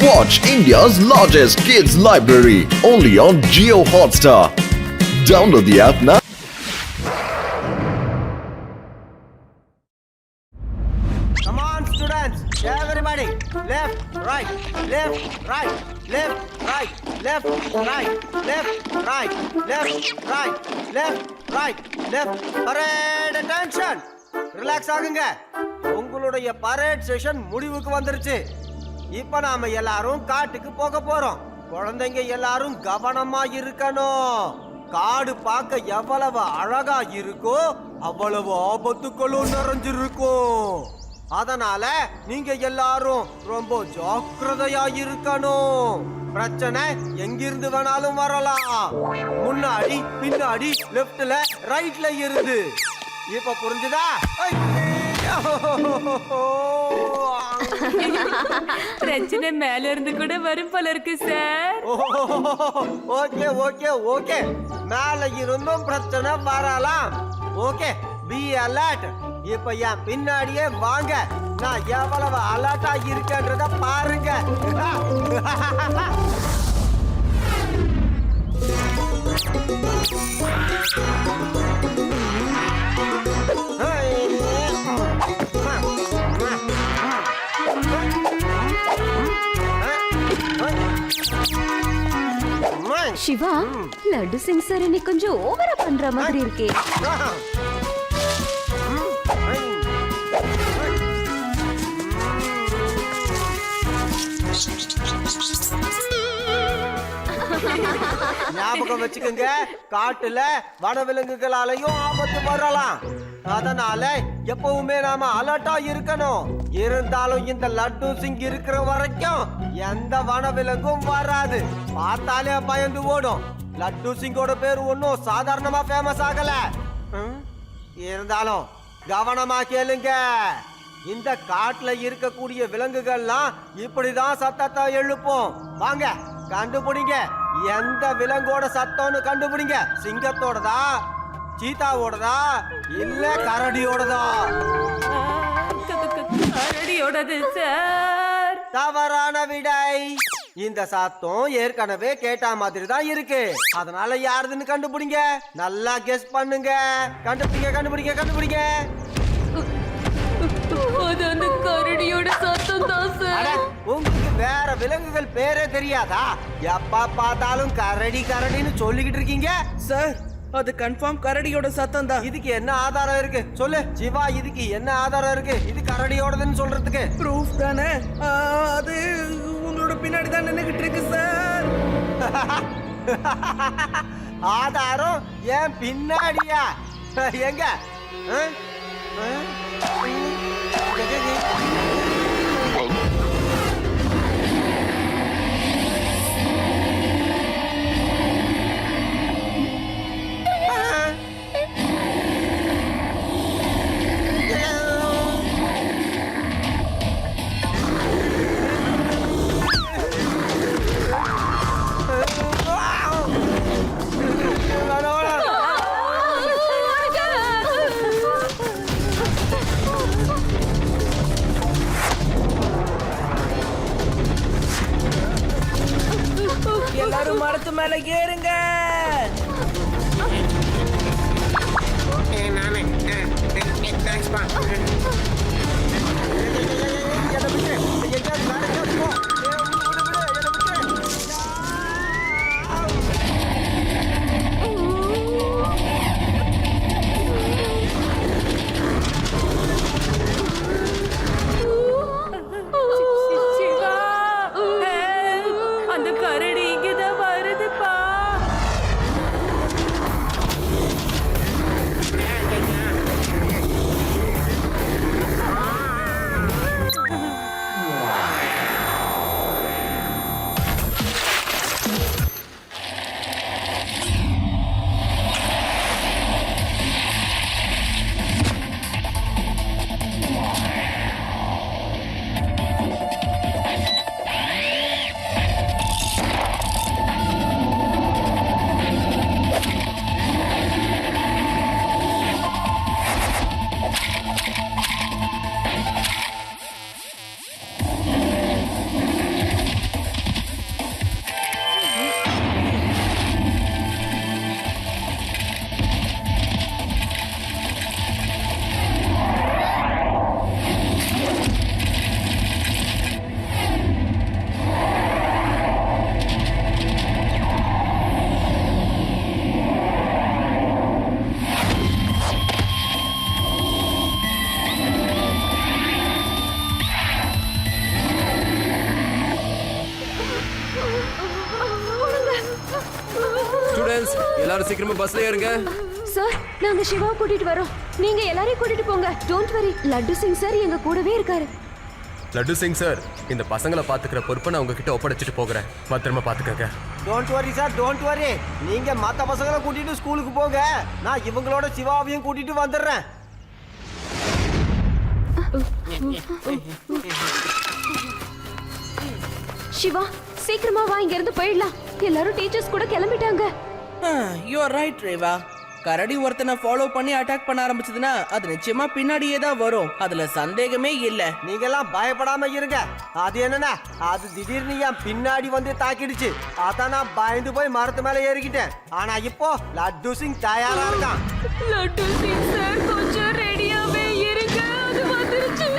Watch India's largest kids library only on Jio Hotstar. Download the app now. Come on, students. Everybody. Left, right, left, right, left, right, left, right, left, right, left, right, left, right, left. Parade attention. Relax ஆகுங்க. உங்களுடைய parade session முடிவுக்கு வந்துருச்சு. இப்போ நாம எல்லாரும் காட்டுக்கு போக போறோம். குழந்தைங்க எல்லாரும் கவனமா இருக்கணும். காடு பார்க்க எவ்வளவு அழகா இருக்கோ அவ்வளவு ஆபத்துக்களும் நிறைஞ்சிருக்கும். அதனால நீங்க எல்லாரும் ரொம்ப ஜாக்கிரதையா இருக்கணும். பிரச்சனை எங்கிருந்து வேணாலும் வரலாம். முன்னாடி பின்னாடி லெஃப்ட்ல ரைட்ல இருந்து. இப்ப புரிஞ்சுதா? பிரச்சனை மேல இருந்து கூட வரும் போல இருக்கு சார். ஓகே ஓகே ஓகே, மேல இருந்தும் பிரச்சனை வரலாம். Okay, be alert. இப்ப என் பின்னாடியே வாங்க, நான் எவ்வளவு அலர்ட்டா இருக்கேன்றத பாருங்க. சிவா, லட்டு சிங் சார் இன்னைக்கு கொஞ்சம் ஓவரா பண்ற மாதிரி இருக்கே. ஞாபகம் வச்சுக்கோங்க, காட்டுல வனவிலங்குகளாலையும் ஆபத்து வரலாம். அதனால எப்பவுமே நாம அலர்ட்டா இருக்கணும். இருந்தாலும் இந்த லட்டு சிங் இருக்கிற வரைக்கும் எந்த வனவிலங்கும் வராது. பார்த்தாலே பயந்து ஓடும். லட்டு சிங்கோட பேர் ஒன்னும் சாதாரணமா ஃபேமஸ் ஆகல. இருந்தாலும் கவனமா கேளுங்க. இந்த காட்டுல இருக்கக்கூடிய விலங்குகள்லாம் இப்படிதான் சத்தத்தை எழுப்போம். வாங்க கண்டுபிடிங்க, எந்த விலங்கோட சத்தம்னு கண்டுபிடிங்க. சிங்கத்தோடதா, சீதாவோடதா, இல்ல கரடியோடதா? கரடியோடது சார். தவறான விடை. இந்த சத்தம் ஏற்கனவே கேட்ட மாதிரி தான் இருக்கு. அதனால யாருதுன்னு கண்டுபிடிங்க. நல்லா கெஸ் பண்ணுங்க. கண்டுபிடிங்க கண்டுபிடிங்க கண்டுபிடிங்க. அது அந்த கரடியோட சத்தம் தான் சார். உங்களுக்கு வேற விலங்குகள் பேரே தெரியாதா? எப்ப பார்த்தாலும் கரடி கரடின்னு சொல்லிக்கிட்டு இருக்கீங்க. சார், அது கன்ஃபார்ம் கரடியோட சத்தம் தான். இதுக்கு என்ன ஆதாரம் இருக்கு சொல்லு சிவா. இதுக்கு என்ன ஆதாரம் இருக்கு இது கரடியோடதுன்னு சொல்றதுக்கு? ப்ரூஃப் தானே. அது உங்களோட பின்னாடி தான் நின்னுகிட்டு இருக்கு சார். ஆதாரம் ஏன் பின்னாடியா? எங்க? எல்லாரும் மரத்து மேல ஏறுங்க. சிவா, அந்த கரடி இங்கதான் வருதுப்பா. எல்லாரும் சீக்கிரமா பஸ்ல ஏறுங்க. சார் நாங்க சிவா கூட்டிட்டு வரோம், நீங்க எல்லாரையும் கூட்டிட்டு போங்க. Don't worry, laddu Singh sir எங்க கூடவே இருக்காரு. லட்டு சிங் சார், இந்த பசங்களை பாத்துக்கிற பொறுப்பை நான் உங்ககிட்ட ஒப்படைச்சிட்டு போகிறேன். பத்திரமா பாத்துக்கங்க. Don't worry sir, don't worry. நீங்க மத்த பசங்களை கூட்டிட்டு ஸ்கூலுக்கு போங்க, நான் இவங்களோட சிவாவையும் கூட்டிட்டு வந்துடுறேன். சிவா சீக்கிரமா வா, இங்க இருந்து போயிடலாம். எல்லாரும் டீச்சர்ஸ் கூட கிளம்பிட்டாங்க. You are right Reva. கரடி ஒருத்தனை ஃபாலோ பண்ணி அட்டாக் பண்ண ஆரம்பிச்சதுன்னா அது நிச்சயமா பின்னாடியே தான் வரும், அதுல சந்தேகமே இல்ல. நீங்க எல்லாம் பயப்படாம இருங்க. அது என்னன்னா, அது திடீர்னு என் பின்னாடி வந்து தாக்கிடுச்சு. அதான் நான் பயந்து போய் மரத்து மேல ஏறிக்கிட்டேன். ஆனா இப்போ லட்டு சிங் தயாரா இருக்கான். லட்டு சிங் சார் கொஞ்சம் ரெடியாவே இருங்க, அது வந்துருச்சு.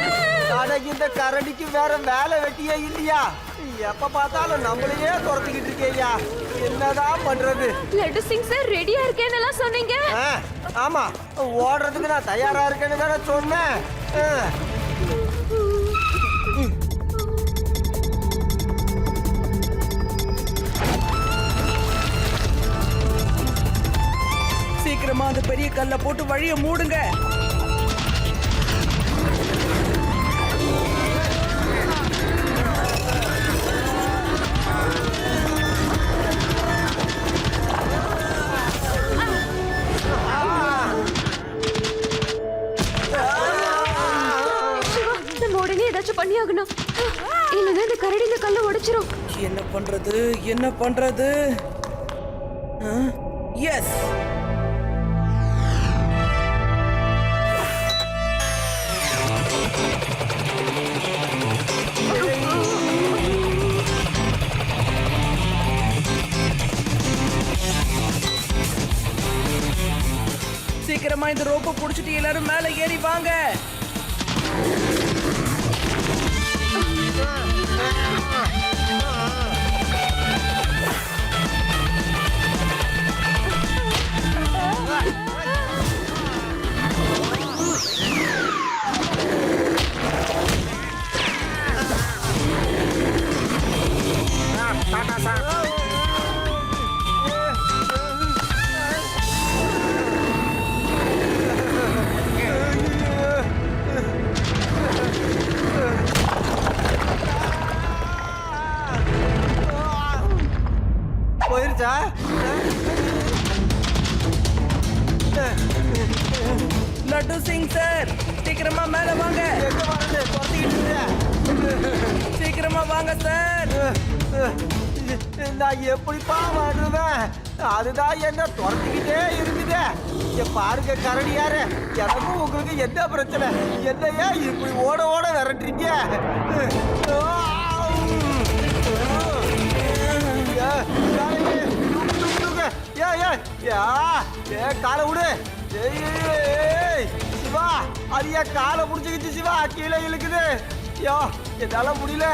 ஆனா இந்த கரடிக்கு வேற வேலை வெட்டியே இல்லையா? எப்ப பார்த்தாலும் நம்மளையே துரத்திக்கிட்டு இருக்கேயா, என்னதான் பண்றது? லட்டு சிங் சார் ரெடியா இருக்கேன்னு எல்லாம் சொன்னீங்க. ஆமா, ஓடுறதுக்கு நான் தயாரா இருக்கேன்னு தானே சொன்னேன். சீக்கிரமா அந்த பெரிய கல்ல போட்டு வழிய மூடுங்க. பண்ணியாகணும், இல்லைன்னா இந்த கரடி இந்த கல்லை உடைச்சிரும். என்ன பண்றது, என்ன பண்றது? எஸ், சீக்கிரமா இந்த ரோப்பை புடிச்சிட்டு எல்லாரும் மேல ஏறி வாங்க. போயிருச்சா? லட்டு சிங் சார், சீக்கிரமா மேல வாங்க. எங்க வரது? துரத்திக்கிட்டு சீக்கிரமா வாங்க சார். நான் எப்படிப்பா வருவேன்? அதுதான் என்ன துரத்திக்கிட்டே இருக்குது. பாருங்க கரடி யாரு, எனக்கும் உங்களுக்கு என்ன பிரச்சனை? என்னையா இப்படி ஓட ஓட விரட்டுறீங்க? காலை விடு. சிவா, அது என் காலை புடிச்சுக்கிச்சு. சிவா கீழே இழுக்குது. ஐயோ என்னால முடியல,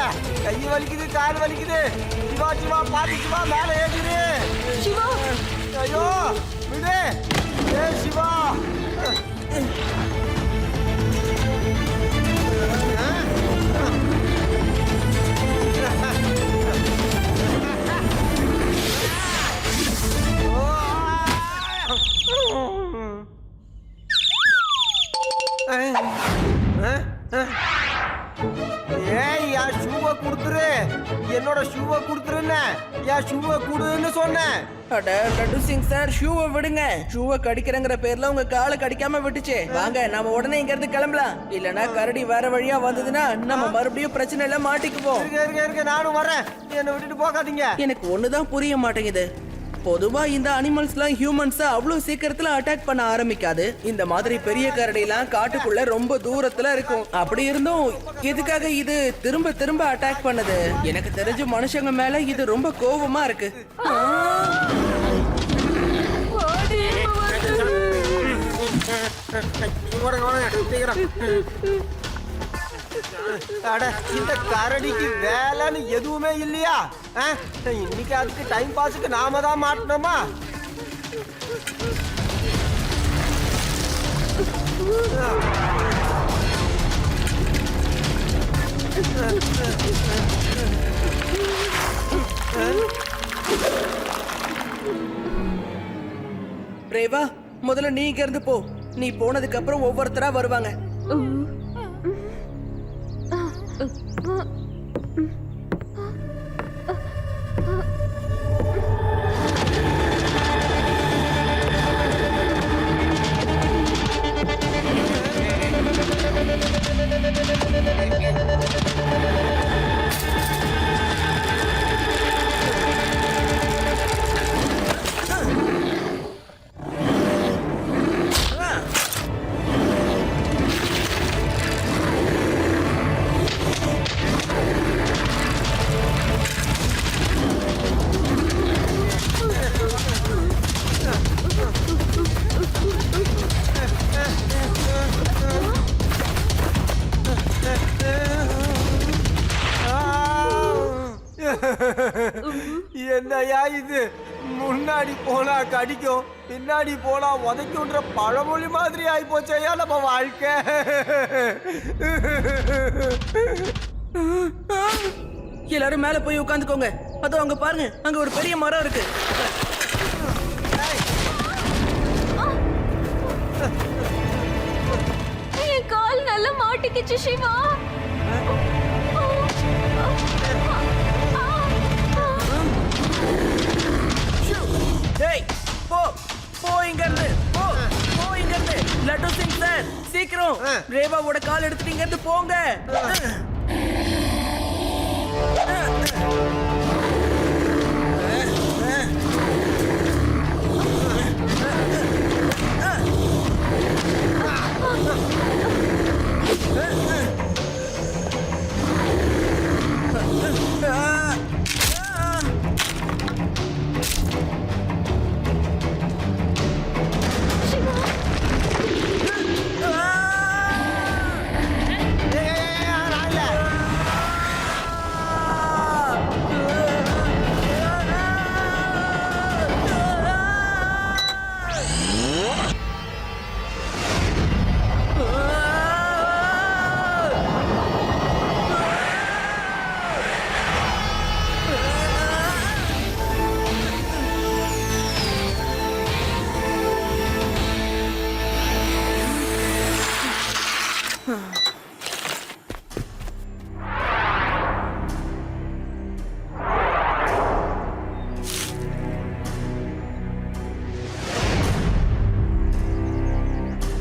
கை வலிக்குது, கால் வலிக்குது. சிவா சிவா பாத்து, சிவா மேல ஏறிடு. சிவா, ஐயோ விடு. ஏ சிவா, ஏய் என் ஷூவை கொடுத்துரு, என்னோட ஷூவை கொடுத்துருன்னு. என் ஷூவை கொடுன்னு சொன்னேன். அட லட்டு சிங் சார், ஷூவை விடுங்க. ஷூவை கடிக்கிறங்கிற பேர்ல உங்க காலை கடிக்காம விட்டுச்சு. வாங்க நாம உடனே இங்க இருந்து கிளம்பலாம், இல்லனா கரடி வேற வழியா வந்ததுன்னா நம்ம மறுபடியும் பிரச்சனையில மாட்டிக்குவோம். இருக்க நானும் வரேன், என்னை விட்டுட்டு போகாதீங்க. எனக்கு ஒண்ணுதான் புரிய மாட்டேங்குது. பொதுவா இந்த அனிமல்ஸ்லாம் ஹியூமன்ஸ அவ்வளவு சீக்கிரத்துல அட்டாக் பண்ண ஆரம்பிக்காது. இந்த மாதிரி பெரிய கரடிலாம் காட்டுக்குள்ள ரொம்ப தூரத்துல இருக்கும். அப்படி இருந்தும் எதுக்காக இது திரும்ப திரும்ப அட்டாக் பண்ணுது? எனக்கு தெரிஞ்ச மனுஷங்க மேல இது ரொம்ப கோவமா இருக்கு. அட இந்த கரடிக்கு வேலைன்னு எதுவுமே இல்லையா? இன்னைக்கு அதுக்கு டைம் பாஸுக்கு நாம தான் மாட்டணுமா? ரேவா, முதல்ல நீ இங்க இருந்து போ. நீ போனதுக்கு அப்புறம் ஒவ்வொருத்தரா வருவாங்க. என்னையா இது? முன்னாடி போனா கடிக்கும், பின்னாடி போனா உதைக்கும்ன்ற பழமொழி மாதிரி ஆயி போச்சையா நம்ம வாழ்க்கை. எல்லாரும் மேல போய் உட்காந்துக்கோங்க. அதோ அங்க பாருங்க, அங்க ஒரு பெரிய மரம் இருக்கு. என் கால் நல்லா மாட்டிக்கிச்சு சிவா. டேய், போ போ இங்க இருந்து, போ போ இங்க இருந்து. லட்டு சிங் சார், சீக்கிரம் ரேவாவோட கால் எடுத்துட்டு இங்க இருந்து போங்க.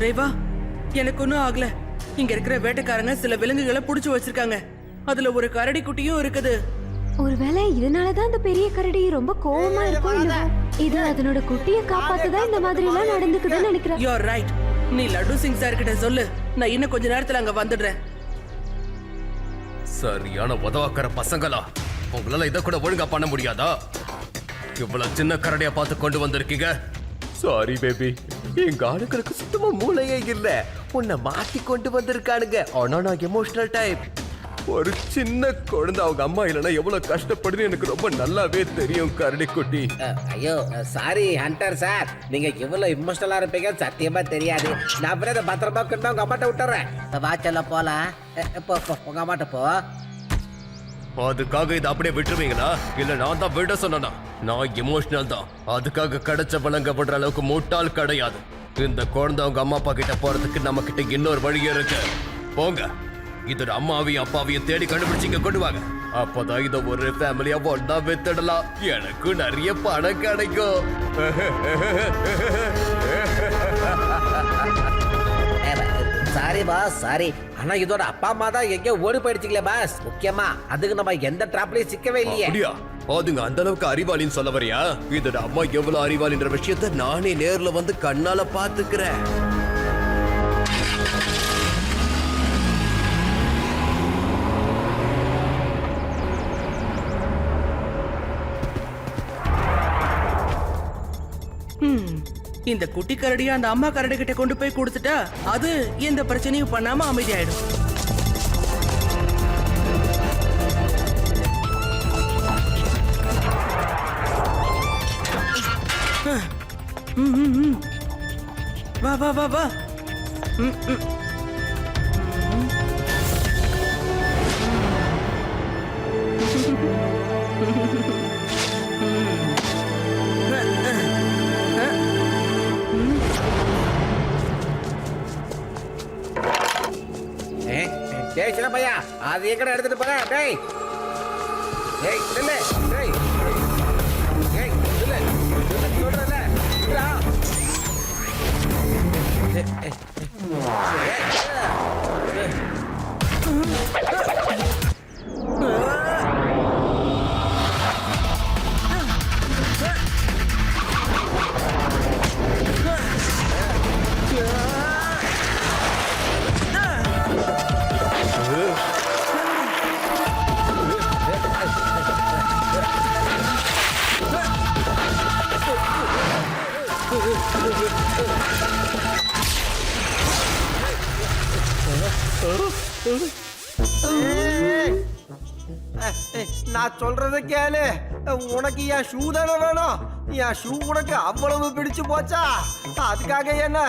ரேவா, எனக்கு ஒன்னும் ஆகல. இங்க இருக்கிற வேட்டைக்காரங்க சில விலங்குகளை புடிச்சு வச்சிருக்காங்க. அதுல ஒரு கரடி குட்டியும் இருக்குது. ஒருவேளை இதனாலதான் அந்த பெரிய கரடி ரொம்ப கோவமா இருக்கும். இல்லவோ? இது அதனோட குட்டியை காப்பாத்ததான் இந்த மாதிரி எல்லாம் நடந்துக்குதுன்னு நினைக்கிறேன். You are right. நீ லட்டு சிங் சார் கிட்ட சொல்லு, நான் இன்னும் கொஞ்ச நேரத்துல அங்க வந்துடுறேன். சரியான உதவாக்கிற பசங்களா, உங்களால இதை கூட ஒழுங்கா பண்ண முடியாதா? இவ்வளவு சின்ன கரடியா பார்த்து கொண்டு வந்திருக்கீங்க. சாரி பேபி, எங்க ஆளுங்களுக்கு சுத்தமா மூளையே இல்ல. உன்னை மாத்தி கொண்டு வந்திருக்கானுங்க. ஆனா நான் எமோஷனல் டைப். ஒரு சின்ன குழந்தை அவங்க அம்மா இல்லைன்னா எவ்வளவு கஷ்டப்படுன்னு எனக்கு ரொம்ப நல்லாவே தெரியும் கரடி குட்டி. ஐயோ சாரி ஹண்டர் சார், நீங்க இவ்வளவு இமோஷனலா இருப்பீங்க சத்தியமா தெரியாது. நான் அப்புறம் இதை பத்திரமா கொண்டு உங்க அம்மாட்ட விட்டுறேன். வாச்சல்ல போலாம். போ உங்க அம்மாட்ட போ. அதுக்காக இதை அப்படியே விட்டுருவீங்களா? இல்ல நான் தான் விட சொன்னா? நான் எமோஷனல் தான். அதுக்காக கிடைச்ச பலங்க விடுற அளவுக்கு முட்டாள் கிடையாது. இந்த குழந்தை அவங்க அம்மா அப்பா கிட்ட போறதுக்கு நம்ம கிட்ட இன்னொரு வழி இருக்கு. போங்க, இதோட அம்மாவையும் அப்பாவையும் தேடி கண்டுபிடிச்சிங்க கொண்டு வாங்க. அப்பதான் இதை ஒரு ஃபேமிலியா ஒன்னா வித்துடலாம். எனக்கு நிறைய பணம் கிடைக்கும். சாரி பாஸ் சாரி, ஆனா இதோட அப்பா அம்மா தான் எங்கேயோ ஓடி போயிடுச்சுங்களே பாஸ். முக்கியமா அதுக்கு நம்ம எந்த டிராப்லயும் சிக்கவே இல்லையே. அப்படியா? அதுங்க அந்த அளவுக்கு அறிவாளின்னு சொல்ல வரியா? இதோட அம்மா எவ்வளவு அறிவாளின்ற விஷயத்த நானே நேர்ல வந்து கண்ணால பாத்துக்கிறேன். இந்த குட்டி கரடியை அந்த அம்மா கரடி கிட்ட கொண்டு போய் கொடுத்துட்டா அது எந்த பிரச்சனையும் பண்ணாம அமைதியாயிடும். வா வா வா வா. டேய் சின்ன பையா அது எங்கடா எடுத்துட்டு போற டேய் டேய் நில்லு டேய் டேய் நில்லு சொல்றல நில்லா நான் சொல்றத கேளு. உனக்கு என் ஷூ தானே வேணும். என் ஷூ உனக்கு அவ்வளவு பிடிச்சு போச்சா? அதுக்காக என்ன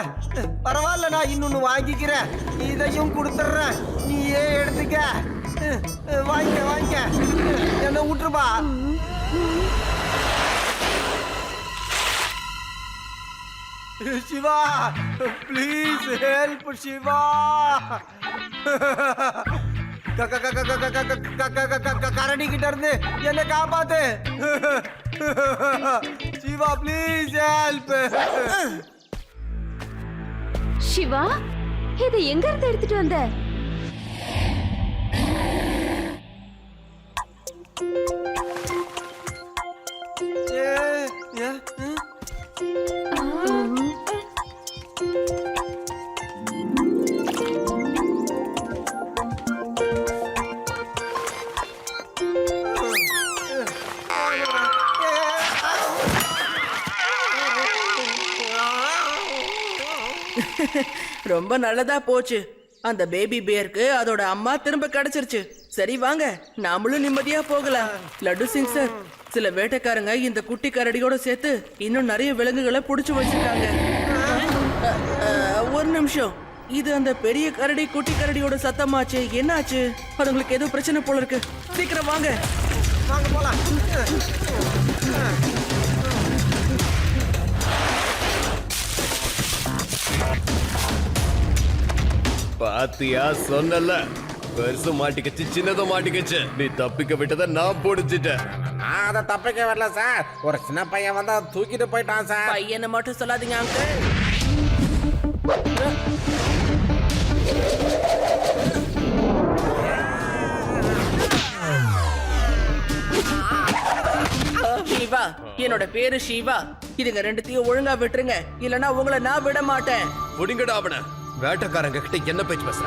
பரவாயில்ல, நான் இன்னொன்னு வாங்கிக்கிறேன். இதையும் கொடுத்துட்றேன், நீயே எடுத்துக்க. வாங்கிக்க வாங்கிக்க, என்ன விட்டுருப்பா. Shiva please help Shiva. கரடி கிட்ட இருந்து என்ன காப்பாத்து சிவா, ப்ளீஸ் ஹெல்ப். சிவா, இதை எங்க இருந்து எடுத்துட்டு வந்த? ரொம்ப நல்லதா போச்சு. அந்த பேபி பேருக்கு அதோட அம்மா திரும்ப கிடைச்சிருச்சு. சரி வாங்க, நாமளும் நிம்மதியா போகலாம். லட்டு சிங் சார், சில வேட்டைக்காரங்க இந்த குட்டி கரடியோட சேர்த்து இன்னும் நிறைய விலங்குகளை புடிச்சு வச்சிருக்காங்க. ஒரு நிமிஷம், இது அந்த பெரிய கரடி குட்டி கரடியோட சத்தமாச்சு. என்னாச்சு? அதுங்களுக்கு ஏதோ பிரச்சனை போல இருக்கு. சீக்கிரம் வாங்க வாங்க போலாம். பாத்தியா, சொன்னல பெருசு மாட்டிக்கிச்சு, சின்னதும் மாட்டிக்கிச்சு. நீ தப்பிக்க விட்டதை நான் பிடிச்சிட்டேன். நான் அதை தப்பிக்க வரல சார். ஒரு சின்ன பையன் வந்து அதை தூக்கிட்டு போயிட்டான் சார். பையனை மட்டும் சொல்லாதீங்க அங்கிள். ஷிவா, என்னோட பேரு ஷிவா. இதுங்க ரெண்டுத்தையும் ஒழுங்கா விட்டுருங்க, இல்லனா உங்களை நான் விட மாட்டேன். புடிங்கடா அவன. வேட்டைக்காரங்க கிட்ட என்ன பேச்சு பேசுற?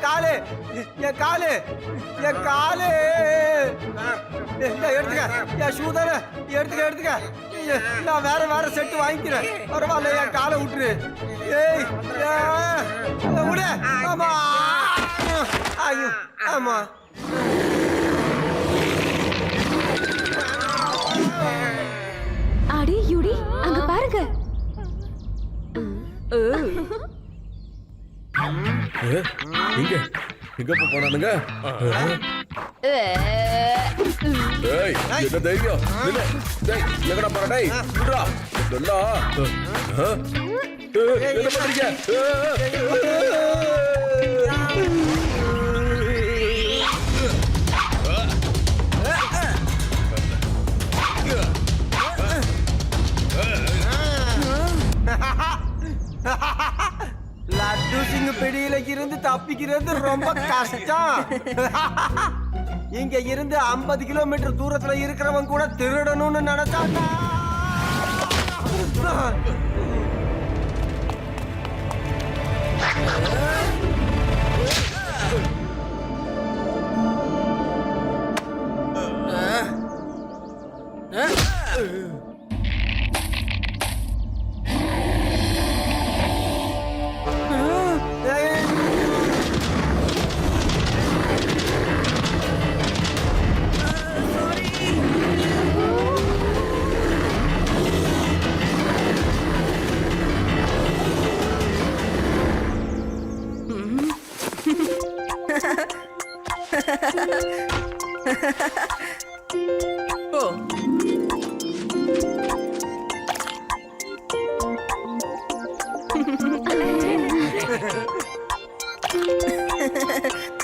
காலு, என் காலு, என் காலு எடுத்துக்க. என் ஷூ தானே, எடுத்துக்க எடுத்துக்க. நான் வேற வேற செட்டு வாங்கிக்கிறேன், பரவாயில்ல. என் காலை விட்டுரு. ஏய் விடு. ஆமா ஐயோ ஆமா. அடி யுடி, அங்க பாருங்க. எங்க எங்க போனானுங்க? டேய், என்ன தைரியம்? நில்லு. டேய், எங்கடா போற? டேய், விட்றா. இதெல்லாம் என்ன பண்றீங்க? லட்டு சிங் பிடியில இருந்து தப்பிக்கிறது ரொம்ப கஷ்டம். இங்க இருந்து 50 கிலோமீட்டர் தூரத்துல இருக்கிறவன் கூட திருடணும்னு நினைச்சாங்க. ஓ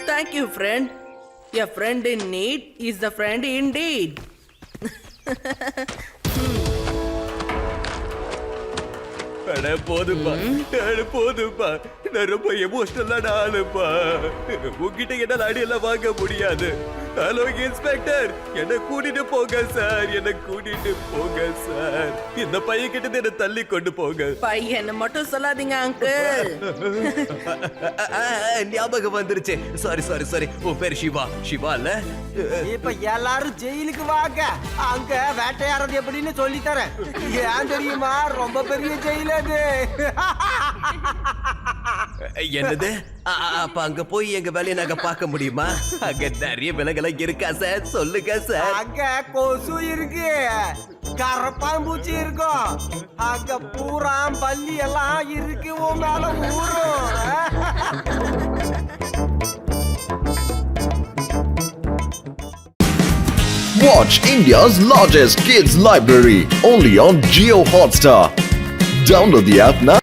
Thank you, friend. A friend in need is a friend indeed. அட போதும்பா போதும்பா நான் ரொம்ப எமோஷனலான ஆளுப்பா உங்ககிட்ட என்னால அடியெல்லாம் வாங்க முடியாது. ஹலோ இன்ஸ்பெக்டர், என்ன கூட்டிட்டு போங்க சார், என்ன கூட்டிட்டு போங்க சார். இந்த பையன் கிட்ட என்ன தள்ளி கொண்டு போங்க. பையன் மட்டும் சொல்லாதீங்க அங்கிள். ஞாபகம் வந்துருச்சு. Sorry sorry sorry. உன் பேர் சிவா. சிவா இல்ல? இப்ப எல்லாரும் ஜெயிலுக்கு வாங்க, அங்க வேட்டையாடுறது எப்படின்னு சொல்லி தரேன். ஏன் தெரியுமா, ரொம்ப பெரிய ஜெயில் அது. என்னது? அப்ப அங்க போய் எங்க வேலையை நாங்க பார்க்க முடியுமா? அங்க நிறைய விலங்குகள் இருக்கா சார்? சொல்லுங்க சார். அங்க கொசு இருக்கு, கரப்பாம்பூச்சி இருக்கும், அங்க பூரா பல்லி எல்லாம் இருக்கு, உன் மேல ஊரும். Watch India's largest kids library only on Geo Hotstar. Download the app now.